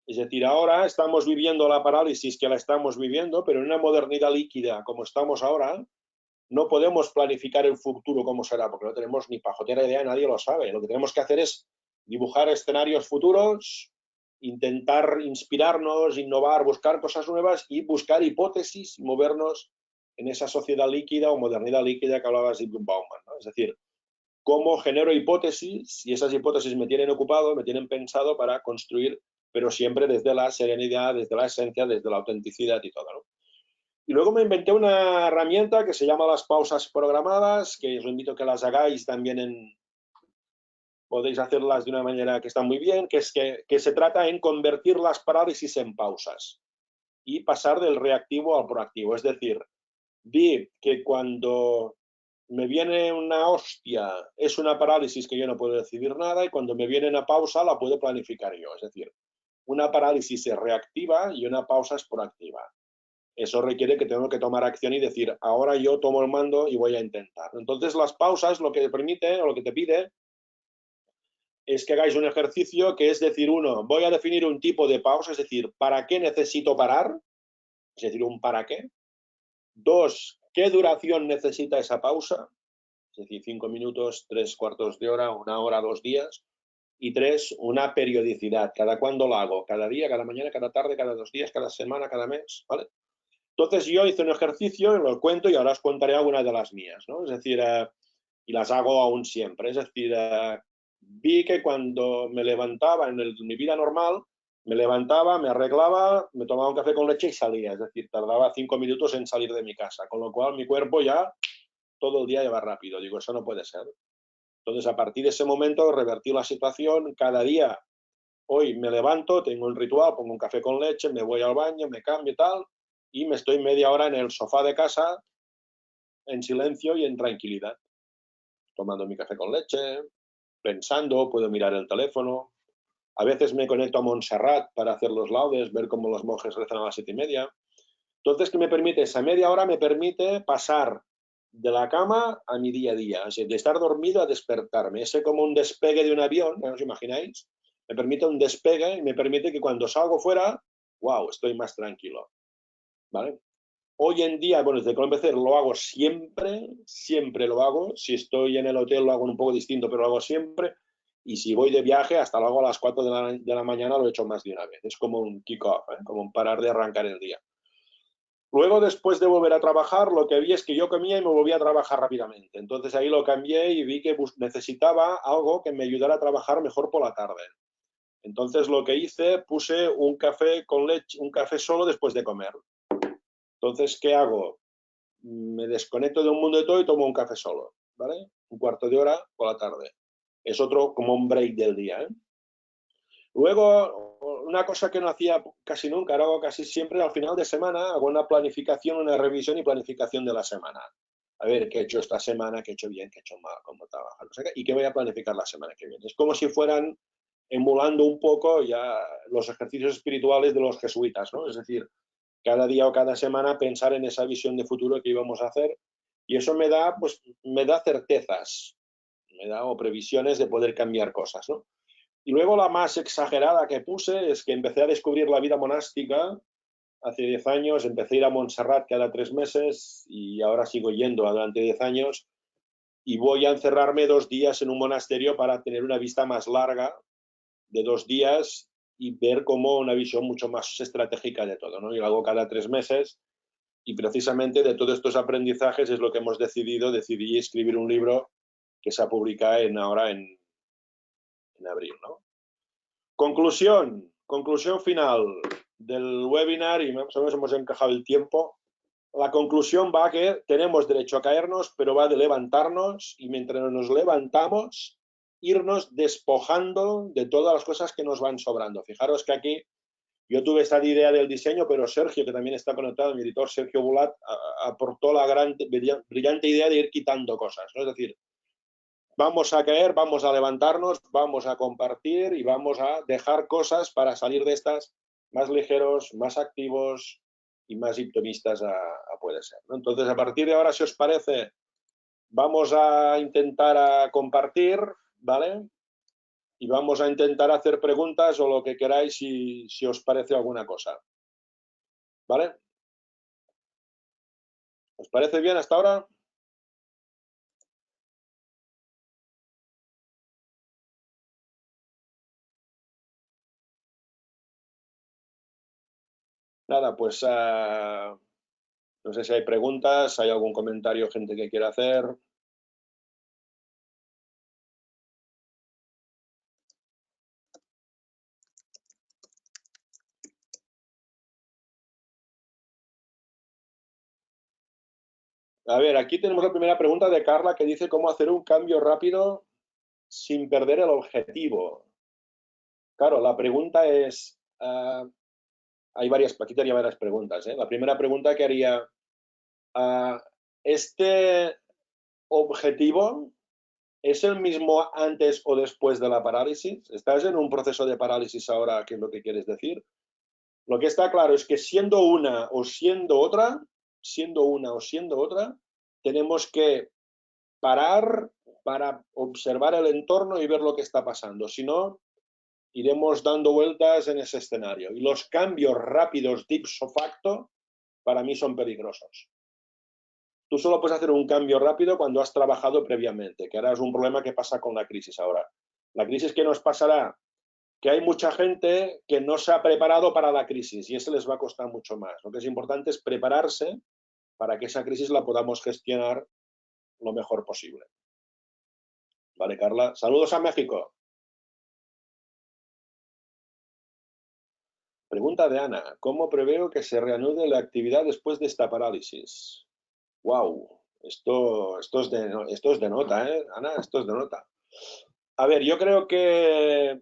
Speaker 1: Es decir, ahora estamos viviendo la parálisis que la estamos viviendo, pero en una modernidad líquida como estamos ahora, no podemos planificar el futuro cómo será, porque no tenemos ni pajotera idea, nadie lo sabe. Lo que tenemos que hacer es dibujar escenarios futuros, intentar inspirarnos, innovar, buscar cosas nuevas y buscar hipótesis y movernos en esa sociedad líquida o modernidad líquida que hablaba Zygmunt Bauman, ¿no? Es decir, cómo genero hipótesis y esas hipótesis me tienen ocupado, me tienen pensado para construir, pero siempre desde la serenidad, desde la esencia, desde la autenticidad y todo, ¿no? Y luego me inventé una herramienta que se llama las pausas programadas, que os invito a que las hagáis también podéis hacerlas de una manera que está muy bien, que es que se trata en convertir las parálisis en pausas y pasar del reactivo al proactivo. Es decir, vi que cuando me viene una hostia es una parálisis que yo no puedo decidir nada y cuando me viene una pausa la puedo planificar yo. Es decir, una parálisis es reactiva y una pausa es proactiva. Eso requiere que tengo que tomar acción y decir, ahora yo tomo el mando y voy a intentar. Entonces las pausas lo que permite o lo que te pide es que hagáis un ejercicio que es decir, uno, voy a definir un tipo de pausa, es decir, ¿para qué necesito parar? Es decir, un para qué. Dos, ¿qué duración necesita esa pausa? Es decir, 5 minutos, 3/4 de hora, 1 hora, 2 días. Y tres, una periodicidad. ¿Cada cuándo lo hago? ¿Cada día, cada mañana, cada tarde, cada 2 días, cada semana, cada mes? ¿Vale? Entonces yo hice un ejercicio, lo cuento y ahora os contaré algunas de las mías, ¿no? Es decir, y las hago aún siempre. Es decir, vi que cuando me levantaba en mi vida normal, me levantaba, me arreglaba, me tomaba un café con leche y salía. Es decir, tardaba 5 minutos en salir de mi casa, con lo cual mi cuerpo ya todo el día iba rápido. Digo, eso no puede ser. Entonces, a partir de ese momento, revertí la situación. Cada día, hoy me levanto, tengo un ritual, pongo un café con leche, me voy al baño, me cambio y tal, y me estoy media hora en el sofá de casa, en silencio y en tranquilidad, tomando mi café con leche, pensando, puedo mirar el teléfono. A veces me conecto a Montserrat para hacer los laudes, ver cómo los monjes rezan a las 7:30. Entonces, ¿qué me permite? Esa media hora me permite pasar de la cama a mi día a día, es decir, de estar dormido a despertarme. Ese como un despegue de un avión, ¿no os imagináis? Me permite un despegue y me permite que cuando salgo fuera, wow, estoy más tranquilo, ¿vale? Hoy en día, bueno, desde que lo empecé lo hago siempre, siempre lo hago. Si estoy en el hotel lo hago un poco distinto, pero lo hago siempre. Y si voy de viaje, hasta lo hago a las 4 de la mañana, lo he hecho más de una vez. Es como un kick-off, ¿eh? Como un parar de arrancar el día. Luego, después de volver a trabajar, lo que vi es que yo comía y me volvía a trabajar rápidamente. Entonces ahí lo cambié y vi que necesitaba algo que me ayudara a trabajar mejor por la tarde. Entonces lo que hice, puse un café con leche, un café solo después de comer. Entonces, ¿qué hago? Me desconecto de un mundo de todo y tomo un café solo, ¿vale? Un cuarto de hora por la tarde. Es otro como un break del día, ¿eh? Luego, una cosa que no hacía casi nunca, ahora hago casi siempre, al final de semana hago una planificación, una revisión y planificación de la semana. A ver, qué he hecho esta semana, qué he hecho bien, qué he hecho mal, cómo trabajar, no sé qué, y qué voy a planificar la semana que viene. Es como si fueran emulando un poco ya los ejercicios espirituales de los jesuitas, ¿no? Es decir, cada día o cada semana pensar en esa visión de futuro que íbamos a hacer y eso me da, pues, me da certezas, me da o previsiones de poder cambiar cosas, ¿no? Y luego la más exagerada que puse es que empecé a descubrir la vida monástica hace 10 años, empecé a ir a Montserrat cada 3 meses y ahora sigo yendo durante 10 años y voy a encerrarme 2 días en un monasterio para tener una vista más larga de 2 días y ver como una visión mucho más estratégica de todo, ¿no? Yo lo hago cada 3 meses y precisamente de todos estos aprendizajes es lo que hemos decidí escribir un libro que se publica ahora en abril, ¿no? Conclusión final del webinar, y más o menos hemos encajado el tiempo. La conclusión va que tenemos derecho a caernos, pero va de levantarnos y mientras nos levantamos, irnos despojando de todas las cosas que nos van sobrando. Fijaros que aquí yo tuve esta idea del diseño, pero Sergio, que también está conectado, mi editor Sergio Bulat, aportó la gran, brillante idea de ir quitando cosas, ¿no? Es decir, vamos a caer, vamos a levantarnos, vamos a compartir y vamos a dejar cosas para salir de estas más ligeros, más activos y más optimistas a puede ser, ¿no? Entonces, a partir de ahora, si os parece, vamos a intentar a compartir, ¿vale? Y vamos a intentar hacer preguntas o lo que queráis si os parece alguna cosa, ¿vale? ¿Os parece bien hasta ahora? Nada, pues no sé si hay preguntas, hay algún comentario, gente que quiera hacer. A ver, aquí tenemos la primera pregunta de Carla que dice cómo hacer un cambio rápido sin perder el objetivo. Claro, la pregunta es, aquí tenía varias preguntas, ¿eh? La primera pregunta que haría, ¿este objetivo es el mismo antes o después de la parálisis? ¿Estás en un proceso de parálisis ahora? ¿Qué es lo que quieres decir? Lo que está claro es que siendo una o siendo otra, tenemos que parar para observar el entorno y ver lo que está pasando. Si no, iremos dando vueltas en ese escenario. Y los cambios rápidos de ipso facto, para mí son peligrosos. Tú solo puedes hacer un cambio rápido cuando has trabajado previamente, que ahora es un problema que pasa con la crisis ahora. La crisis que nos pasará, que hay mucha gente que no se ha preparado para la crisis y eso les va a costar mucho más. Lo que es importante es prepararse para que esa crisis la podamos gestionar lo mejor posible. Vale, Carla. Saludos a México. Pregunta de Ana. ¿Cómo preveo que se reanude la actividad después de esta parálisis? Wow, esto es de nota, ¿eh? Ana, esto es de nota. A ver, yo creo que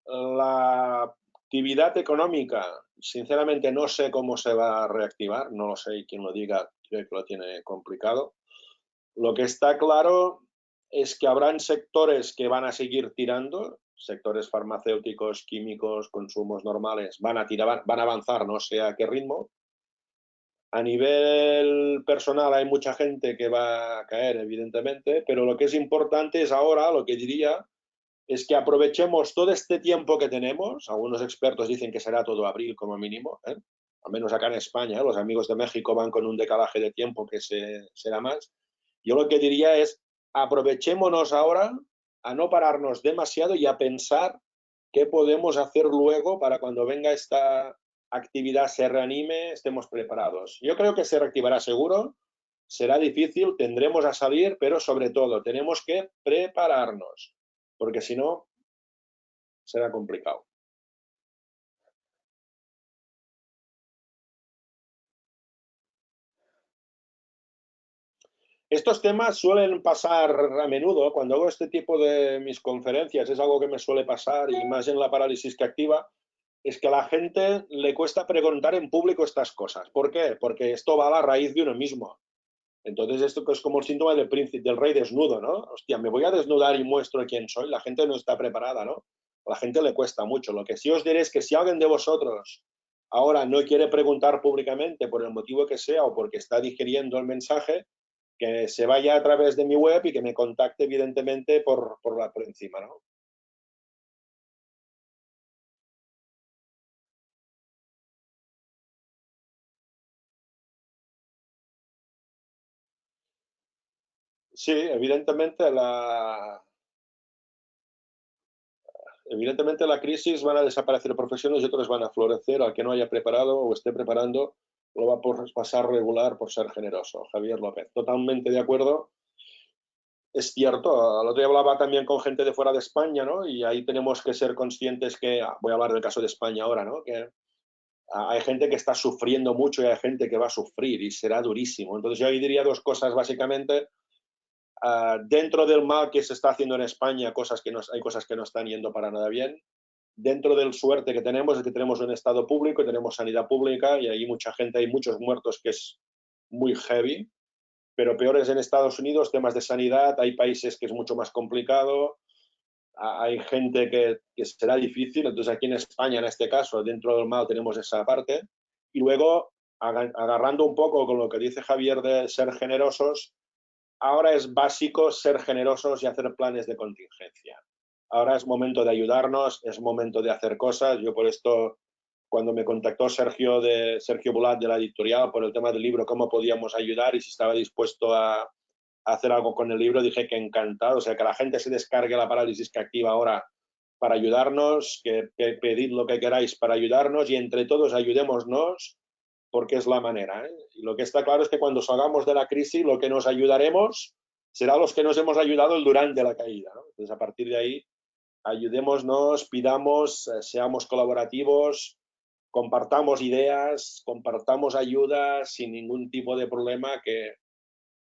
Speaker 1: la actividad económica, sinceramente no sé cómo se va a reactivar, no lo sé, y quien lo diga creo que lo tiene complicado. Lo que está claro es que habrán sectores que van a seguir tirando, sectores farmacéuticos, químicos, consumos normales, van a avanzar, no sé a qué ritmo. A nivel personal hay mucha gente que va a caer, evidentemente, pero lo que es importante es ahora, lo que diría, es que aprovechemos todo este tiempo que tenemos. Algunos expertos dicen que será todo abril como mínimo, ¿eh? Al menos acá en España, ¿eh? Los amigos de México van con un decalaje de tiempo que será más. Yo lo que diría es, aprovechémonos ahora a no pararnos demasiado y a pensar qué podemos hacer luego para cuando venga esta actividad se reanime, estemos preparados. Yo creo que se reactivará seguro, será difícil, tendremos a salir, pero sobre todo tenemos que prepararnos, porque si no, será complicado. Estos temas suelen pasar a menudo, cuando hago este tipo de mis conferencias, es algo que me suele pasar y más en la parálisis que activa, es que a la gente le cuesta preguntar en público estas cosas. ¿Por qué? Porque esto va a la raíz de uno mismo. Entonces esto es como el síntoma del príncipe, del rey desnudo, ¿no? Hostia, me voy a desnudar y muestro quién soy. La gente no está preparada, ¿no? A la gente le cuesta mucho. Lo que sí os diré es que si alguien de vosotros ahora no quiere preguntar públicamente por el motivo que sea o porque está digiriendo el mensaje, que se vaya a través de mi web y que me contacte evidentemente por encima, ¿no? Sí, evidentemente evidentemente la crisis van a desaparecer profesiones y otras van a florecer. Al que no haya preparado o esté preparando lo va a pasar regular por ser generoso. Javier López, totalmente de acuerdo. Es cierto, el otro día hablaba también con gente de fuera de España, ¿no? Y ahí tenemos que ser conscientes que, voy a hablar del caso de España ahora, ¿no? Que hay gente que está sufriendo mucho y hay gente que va a sufrir y será durísimo. Entonces yo ahí diría dos cosas básicamente. Dentro del mal que se está haciendo en España, hay cosas que no están yendo para nada bien. Dentro del suerte que tenemos es que tenemos un Estado público y tenemos sanidad pública y hay mucha gente, hay muchos muertos que es muy heavy, pero peores en Estados Unidos, temas de sanidad, hay países que es mucho más complicado, hay gente que será difícil, entonces aquí en España, en este caso, dentro del mal tenemos esa parte. Y luego, agarrando un poco con lo que dice Javier de ser generosos, ahora es básico ser generosos y hacer planes de contingencia. Ahora es momento de ayudarnos, es momento de hacer cosas. Yo por esto, cuando me contactó Sergio Bulat de la editorial por el tema del libro, cómo podíamos ayudar y si estaba dispuesto a hacer algo con el libro, dije que encantado. O sea, que la gente se descargue la parálisis que activa ahora para ayudarnos, que pedid lo que queráis para ayudarnos y entre todos ayudémonos porque es la manera, ¿eh? Y lo que está claro es que cuando salgamos de la crisis, lo que nos ayudaremos será los que nos hemos ayudado durante la caída, ¿no? Entonces, a partir de ahí, ayudémonos, pidamos, seamos colaborativos, compartamos ideas, compartamos ayuda sin ningún tipo de problema, que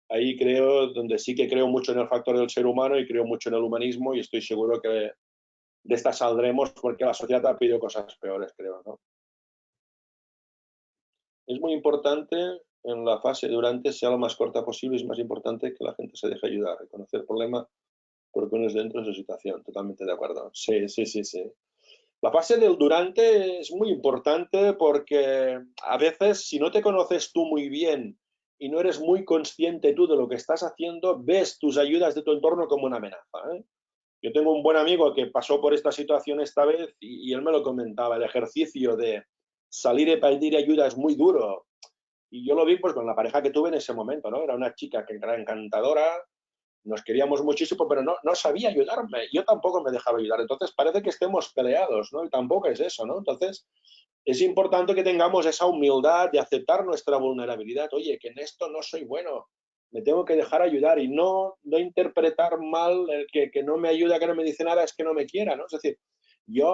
Speaker 1: ahí creo, donde sí que creo mucho en el factor del ser humano y creo mucho en el humanismo y estoy seguro que de esta saldremos porque la sociedad ha pedido cosas peores, creo, ¿no? Es muy importante en la fase durante sea lo más corta posible, es más importante que la gente se deje ayudar, reconocer el problema porque uno es dentro de su situación, totalmente de acuerdo. Sí, sí, sí, sí. La fase del durante es muy importante porque a veces si no te conoces tú muy bien y no eres muy consciente tú de lo que estás haciendo, ves tus ayudas de tu entorno como una amenaza, ¿eh? Yo tengo un buen amigo que pasó por esta situación esta vez y él me lo comentaba, el ejercicio de salir y pedir ayuda es muy duro. Y yo lo vi pues con la pareja que tuve en ese momento, ¿no? Era una chica que era encantadora, nos queríamos muchísimo, pero no sabía ayudarme. Yo tampoco me dejaba ayudar. Entonces parece que estemos peleados, ¿no? Y tampoco es eso, ¿no? Entonces es importante que tengamos esa humildad de aceptar nuestra vulnerabilidad. Oye, que en esto no soy bueno, me tengo que dejar ayudar y no interpretar mal el que no me ayuda, que no me dice nada, es que no me quiera, ¿no? Es decir,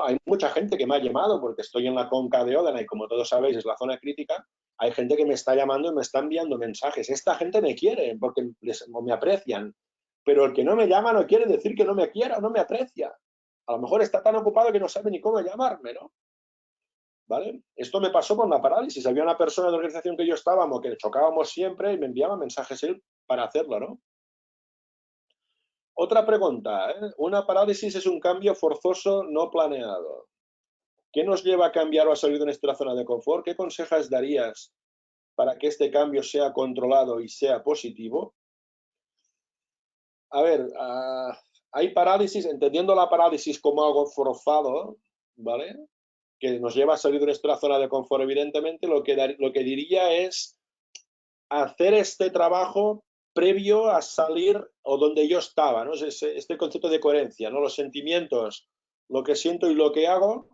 Speaker 1: hay mucha gente que me ha llamado porque estoy en la conca de Ódena y como todos sabéis es la zona crítica, hay gente que me está llamando y me está enviando mensajes. Esta gente me quiere porque me aprecian, pero el que no me llama no quiere decir que no me quiera o no me aprecia. A lo mejor está tan ocupado que no sabe ni cómo llamarme, ¿no? ¿Vale? Esto me pasó con la parálisis. Había una persona de la organización que yo estábamos, que chocábamos siempre y me enviaba mensajes él para hacerlo, ¿no? Otra pregunta, ¿eh? Una parálisis es un cambio forzoso no planeado. ¿Qué nos lleva a cambiar o a salir de nuestra zona de confort? ¿Qué consejos darías para que este cambio sea controlado y sea positivo? A ver, hay parálisis, entendiendo la parálisis como algo forzado, ¿vale? Que nos lleva a salir de nuestra zona de confort, evidentemente, lo que diría es hacer este trabajo previo a salir o donde yo estaba, ¿no? Este concepto de coherencia, ¿no? Los sentimientos, lo que siento y lo que hago,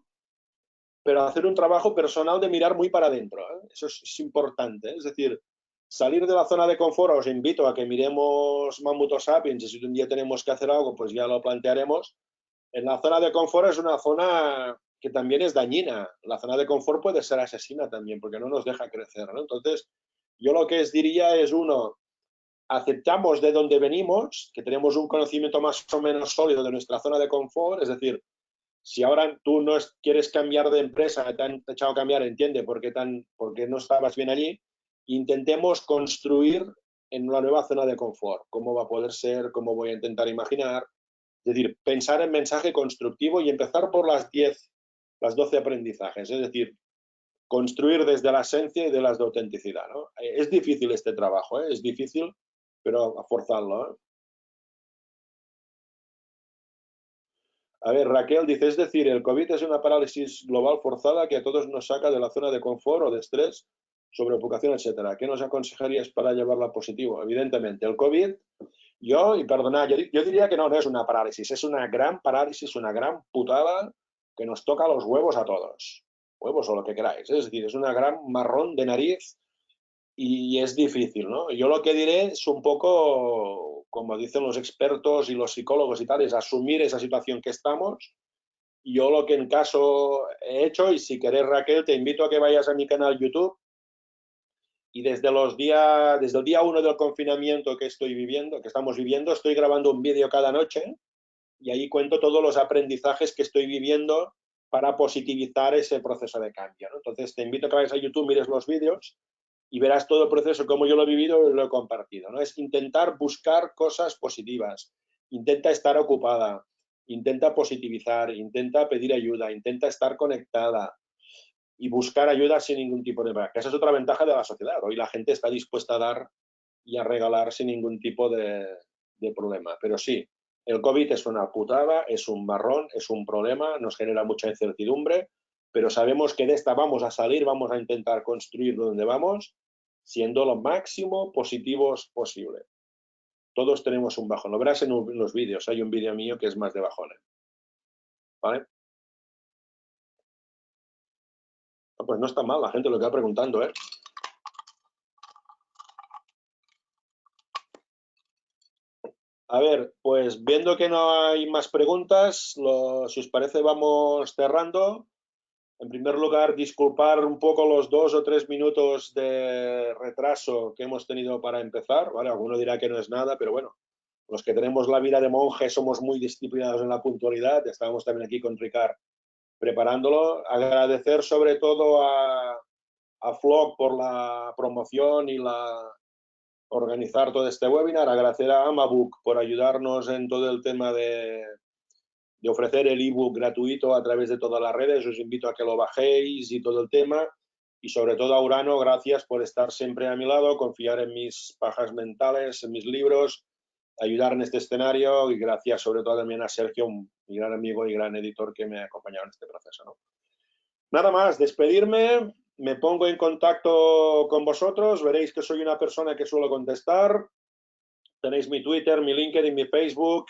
Speaker 1: pero hacer un trabajo personal de mirar muy para adentro, ¿eh? Eso es importante, ¿eh? Es decir, salir de la zona de confort, os invito a que miremos Mammuto Sapiens y si un día tenemos que hacer algo, pues ya lo plantearemos. En la zona de confort es una zona que también es dañina. La zona de confort puede ser asesina también porque no nos deja crecer, ¿no? Entonces, yo lo que os diría es, uno, aceptamos de dónde venimos, que tenemos un conocimiento más o menos sólido de nuestra zona de confort, es decir, si ahora tú no quieres cambiar de empresa, te han echado a cambiar, entiende por qué no estabas bien allí, intentemos construir en una nueva zona de confort, cómo va a poder ser, cómo voy a intentar imaginar, es decir, pensar en mensaje constructivo y empezar por las 12 aprendizajes, es decir, construir desde la esencia y de las de autenticidad, ¿no? Es difícil este trabajo, ¿eh? Es difícil, pero a forzarlo, ¿eh? A ver, Raquel dice, es decir, el COVID es una parálisis global forzada que a todos nos saca de la zona de confort o de estrés, sobreocupación, etcétera. ¿Qué nos aconsejarías para llevarla a positivo? Evidentemente, el COVID y perdonad, yo diría que no, no es una parálisis, es una gran parálisis, una gran putada que nos toca los huevos a todos. Huevos o lo que queráis. Es decir, es una gran marrón de nariz y es difícil, ¿no? Yo lo que diré es un poco, como dicen los expertos y los psicólogos y tal, es asumir esa situación que estamos. Yo lo que en caso he hecho, y si querés, Raquel, te invito a que vayas a mi canal YouTube y desde el día 1 del confinamiento que estoy viviendo, que estamos viviendo, estoy grabando un vídeo cada noche y ahí cuento todos los aprendizajes que estoy viviendo para positivizar ese proceso de cambio, ¿no? Entonces te invito a que vayas a YouTube, mires los vídeos y verás todo el proceso como yo lo he vivido y lo he compartido, ¿no? Es intentar buscar cosas positivas, intenta estar ocupada, intenta positivizar, intenta pedir ayuda, intenta estar conectada y buscar ayuda sin ningún tipo de... Que esa es otra ventaja de la sociedad. Hoy la gente está dispuesta a dar y a regalar sin ningún tipo de problema. Pero sí, el COVID es una putada, es un marrón, es un problema, nos genera mucha incertidumbre, pero sabemos que de esta vamos a salir, vamos a intentar construir donde vamos, siendo lo máximo positivos posible. Todos tenemos un bajón. Lo verás en los vídeos. Hay un vídeo mío que es más de bajones. ¿Vale? Pues no está mal la gente lo que va preguntando, ¿eh? A ver, pues viendo que no hay más preguntas, si os parece vamos cerrando. En primer lugar, disculpar un poco los 2 o 3 minutos de retraso que hemos tenido para empezar, ¿vale? Alguno dirá que no es nada, pero bueno, los que tenemos la vida de monje somos muy disciplinados en la puntualidad. Estábamos también aquí con Ricard preparándolo. Agradecer sobre todo a Flock por la promoción y organizar todo este webinar. Agradecer a Amabook por ayudarnos en todo el tema de ofrecer el ebook gratuito a través de todas las redes. Os invito a que lo bajéis y todo el tema. Y sobre todo a Urano, gracias por estar siempre a mi lado, confiar en mis pajas mentales, en mis libros, ayudar en este escenario y gracias sobre todo también a Sergio, mi gran amigo y gran editor que me ha acompañado en este proceso, ¿no? Nada más, despedirme, me pongo en contacto con vosotros, veréis que soy una persona que suelo contestar, tenéis mi Twitter, mi LinkedIn, mi Facebook,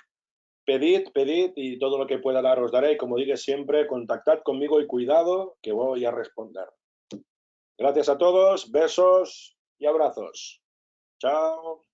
Speaker 1: pedid y todo lo que pueda dar os daré. Como digo siempre, contactad conmigo y cuidado que voy a responder. Gracias a todos, besos y abrazos. Chao.